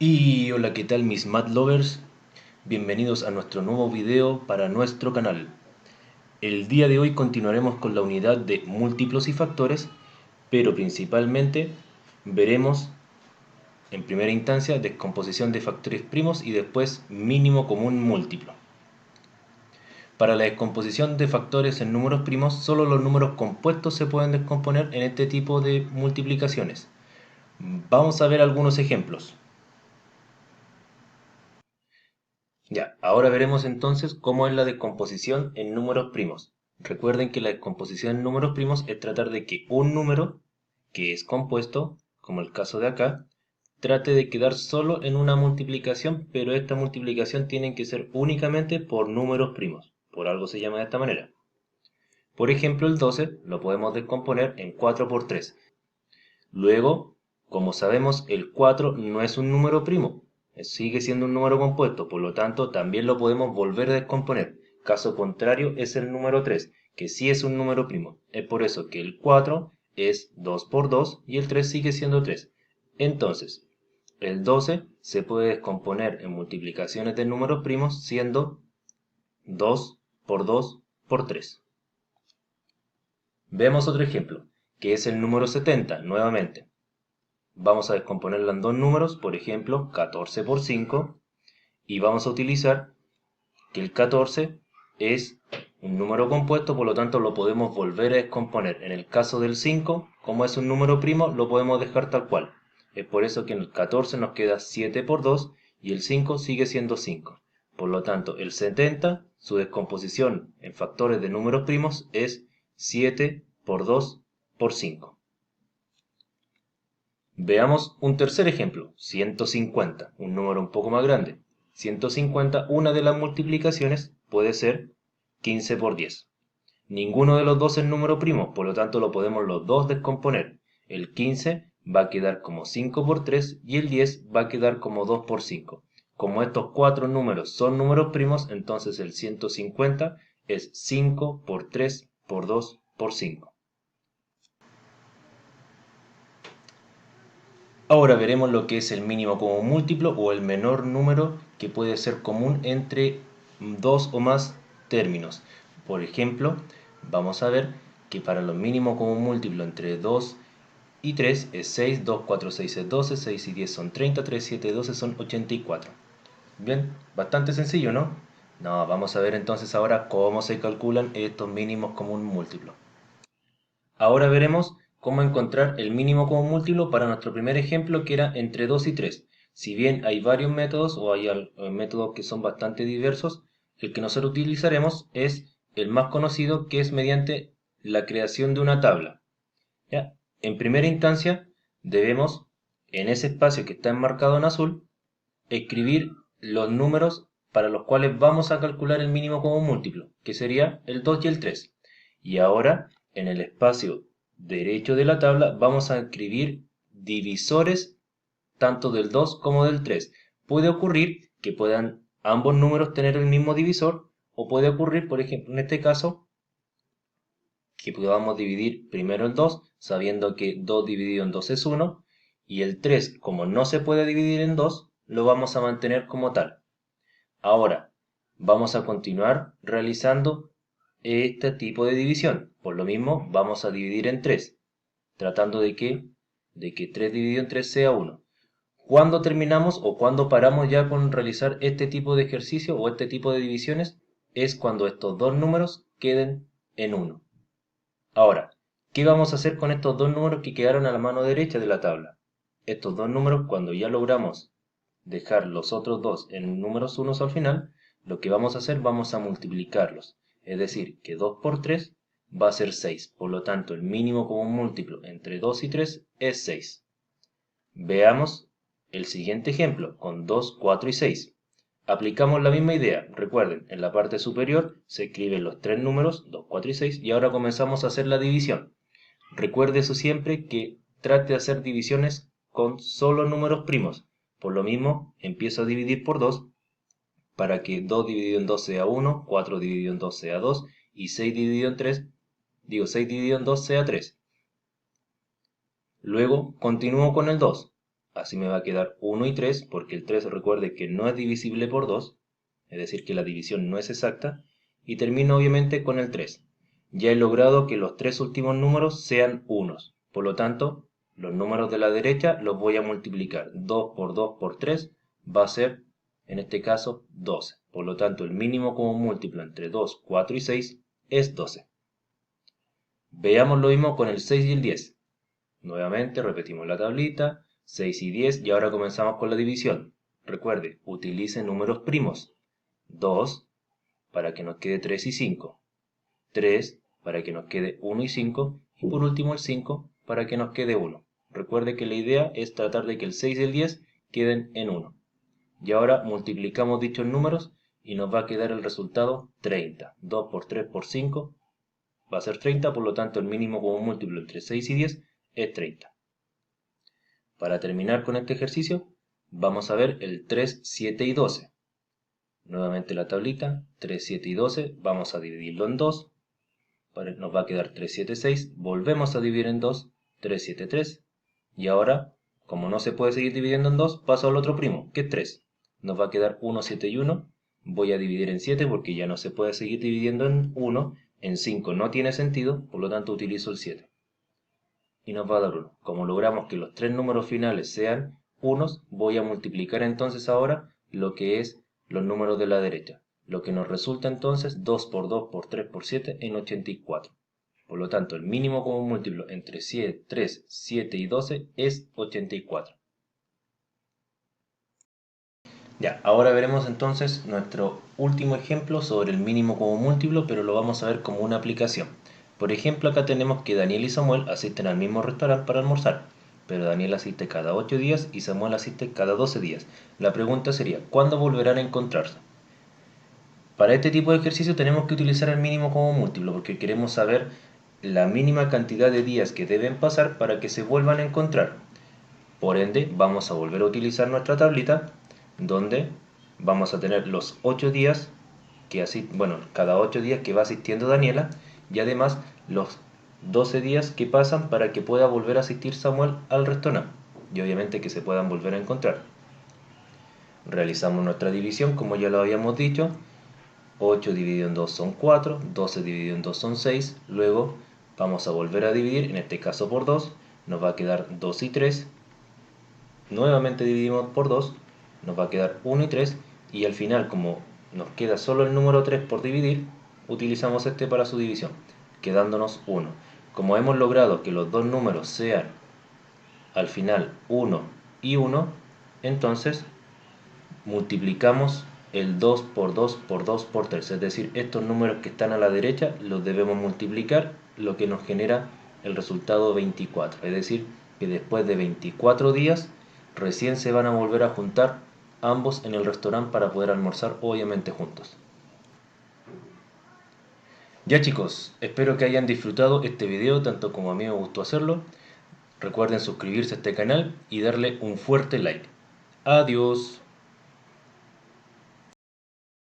Y hola, ¿qué tal mis Math Lovers? Bienvenidos a nuestro nuevo video para nuestro canal. El día de hoy continuaremos con la unidad de múltiplos y factores, pero principalmente veremos en primera instancia descomposición de factores primos y después mínimo común múltiplo. Para la descomposición de factores en números primos, solo los números compuestos se pueden descomponer en este tipo de multiplicaciones. Vamos a ver algunos ejemplos. Ya, ahora veremos entonces cómo es la descomposición en números primos. Recuerden que la descomposición en números primos es tratar de que un número, que es compuesto, como el caso de acá, trate de quedar solo en una multiplicación, pero esta multiplicación tiene que ser únicamente por números primos. Por algo se llama de esta manera. Por ejemplo, el 12 lo podemos descomponer en 4 por 3. Luego, como sabemos, el 4 no es un número primo, sigue siendo un número compuesto, por lo tanto también lo podemos volver a descomponer. Caso contrario es el número 3, que sí es un número primo. Es por eso que el 4 es 2 por 2 y el 3 sigue siendo 3. Entonces, el 12 se puede descomponer en multiplicaciones de números primos siendo 2 por 2 por 3. Veamos otro ejemplo, que es el número 70, nuevamente. Vamos a descomponerlo en dos números, por ejemplo, 14 por 5, y vamos a utilizar que el 14 es un número compuesto, por lo tanto lo podemos volver a descomponer. En el caso del 5, como es un número primo, lo podemos dejar tal cual. Es por eso que en el 14 nos queda 7 por 2 y el 5 sigue siendo 5. Por lo tanto, el 70, su descomposición en factores de números primos es 7 por 2 por 5. Veamos un tercer ejemplo, 150, un número un poco más grande. 150, una de las multiplicaciones puede ser 15 por 10. Ninguno de los dos es número primo, por lo tanto lo podemos los dos descomponer. El 15 va a quedar como 5 por 3 y el 10 va a quedar como 2 por 5. Como estos cuatro números son números primos, entonces el 150 es 5 por 3 por 2 por 5. Ahora veremos lo que es el mínimo común múltiplo o el menor número que puede ser común entre dos o más términos. Por ejemplo, vamos a ver que para los mínimo común múltiplo entre 2 y 3 es 6, 2, 4, 6 es 12, 6 y 10 son 30, 3, 7, 12 son 84. Bien, bastante sencillo, ¿no? No, vamos a ver entonces ahora cómo se calculan estos mínimos común múltiplos. Ahora veremos cómo encontrar el mínimo común múltiplo para nuestro primer ejemplo, que era entre 2 y 3. Si bien hay varios métodos o hay métodos que son bastante diversos, el que nosotros utilizaremos es el más conocido, que es mediante la creación de una tabla. ¿Ya? En primera instancia debemos, en ese espacio que está enmarcado en azul, escribir los números para los cuales vamos a calcular el mínimo común múltiplo, que sería el 2 y el 3. Y ahora, en el espacio derecho de la tabla, vamos a escribir divisores tanto del 2 como del 3. Puede ocurrir que puedan ambos números tener el mismo divisor, o puede ocurrir, por ejemplo, en este caso, que podamos dividir primero el 2, sabiendo que 2 dividido en 2 es 1, y el 3, como no se puede dividir en 2, lo vamos a mantener como tal. Ahora, vamos a continuar realizando este tipo de división. Por lo mismo, vamos a dividir en 3, tratando de que 3 dividido en 3 sea 1. ¿Cuándo terminamos o cuándo paramos ya con realizar este tipo de ejercicio o este tipo de divisiones? Es cuando estos dos números queden en 1. Ahora, ¿qué vamos a hacer con estos dos números que quedaron a la mano derecha de la tabla? Estos dos números, cuando ya logramos dejar los otros dos en números unos al final, lo que vamos a hacer, vamos a multiplicarlos. Es decir, que 2 por 3 va a ser 6. Por lo tanto, el mínimo común múltiplo entre 2 y 3 es 6. Veamos el siguiente ejemplo con 2, 4 y 6. Aplicamos la misma idea. Recuerden, en la parte superior se escriben los tres números, 2, 4 y 6, y ahora comenzamos a hacer la división. Recuerde eso siempre, que trate de hacer divisiones con solo números primos. Por lo mismo, empiezo a dividir por 2 para que 2 dividido en 2 sea 1, 4 dividido en 2 sea 2 y 6 dividido en 3, 6 dividido en 2 sea 3. Luego continúo con el 2. Así me va a quedar 1 y 3, porque el 3 recuerde que no es divisible por 2, es decir, que la división no es exacta, y termino obviamente con el 3. Ya he logrado que los tres últimos números sean unos, por lo tanto, los números de la derecha los voy a multiplicar. 2 por 2 por 3 va a ser, en este caso, 12. Por lo tanto, el mínimo común múltiplo entre 2, 4 y 6 es 12. Veamos lo mismo con el 6 y el 10. Nuevamente repetimos la tablita, 6 y 10, y ahora comenzamos con la división. Recuerde, utilice números primos. 2 para que nos quede 3 y 5. 3 para que nos quede 1 y 5. Y por último el 5 para que nos quede 1. Recuerde que la idea es tratar de que el 6 y el 10 queden en 1. Y ahora multiplicamos dichos números y nos va a quedar el resultado 30. 2 por 3 por 5 va a ser 30, por lo tanto el mínimo común múltiplo entre 6 y 10 es 30. Para terminar con este ejercicio, vamos a ver el 3, 7 y 12. Nuevamente la tablita, 3, 7 y 12, vamos a dividirlo en 2. Nos va a quedar 3, 7, 6. Volvemos a dividir en 2, 3, 7, 3. Y ahora, como no se puede seguir dividiendo en 2, paso al otro primo, que es 3. Nos va a quedar 1, 7 y 1. Voy a dividir en 7 porque ya no se puede seguir dividiendo en 1. En 5 no tiene sentido, por lo tanto utilizo el 7. Y nos va a dar 1. Como logramos que los tres números finales sean unos, voy a multiplicar entonces ahora lo que es los números de la derecha. Lo que nos resulta entonces 2 por 2 por 3 por 7 en 84. Por lo tanto, el mínimo común múltiplo entre 3, 7 y 12 es 84. Ya, ahora veremos entonces nuestro último ejemplo sobre el mínimo común múltiplo, pero lo vamos a ver como una aplicación. Por ejemplo, acá tenemos que Daniel y Samuel asisten al mismo restaurante para almorzar, pero Daniel asiste cada 8 días y Samuel asiste cada 12 días. La pregunta sería, ¿cuándo volverán a encontrarse? Para este tipo de ejercicio tenemos que utilizar el mínimo común múltiplo, porque queremos saber la mínima cantidad de días que deben pasar para que se vuelvan a encontrar. Por ende, vamos a volver a utilizar nuestra tablita, donde vamos a tener los 8 días, cada 8 días que va asistiendo Daniela, y además los 12 días que pasan para que pueda volver a asistir Samuel al restaurante, y obviamente que se puedan volver a encontrar. Realizamos nuestra división como ya lo habíamos dicho. 8 dividido en 2 son 4, 12 dividido en 2 son 6, luego vamos a volver a dividir, en este caso por 2, nos va a quedar 2 y 3, nuevamente dividimos por 2, nos va a quedar 1 y 3, y al final, como nos queda solo el número 3 por dividir, utilizamos este para su división, quedándonos 1. Como hemos logrado que los dos números sean al final 1 y 1, entonces multiplicamos el 2 por 2 por 2 por 3, es decir, estos números que están a la derecha los debemos multiplicar, lo que nos genera el resultado 24, es decir, que después de 24 días recién se van a volver a juntar ambos en el restaurante para poder almorzar obviamente juntos. Ya chicos, espero que hayan disfrutado este video tanto como a mí me gustó hacerlo. Recuerden suscribirse a este canal y darle un fuerte like. Adiós.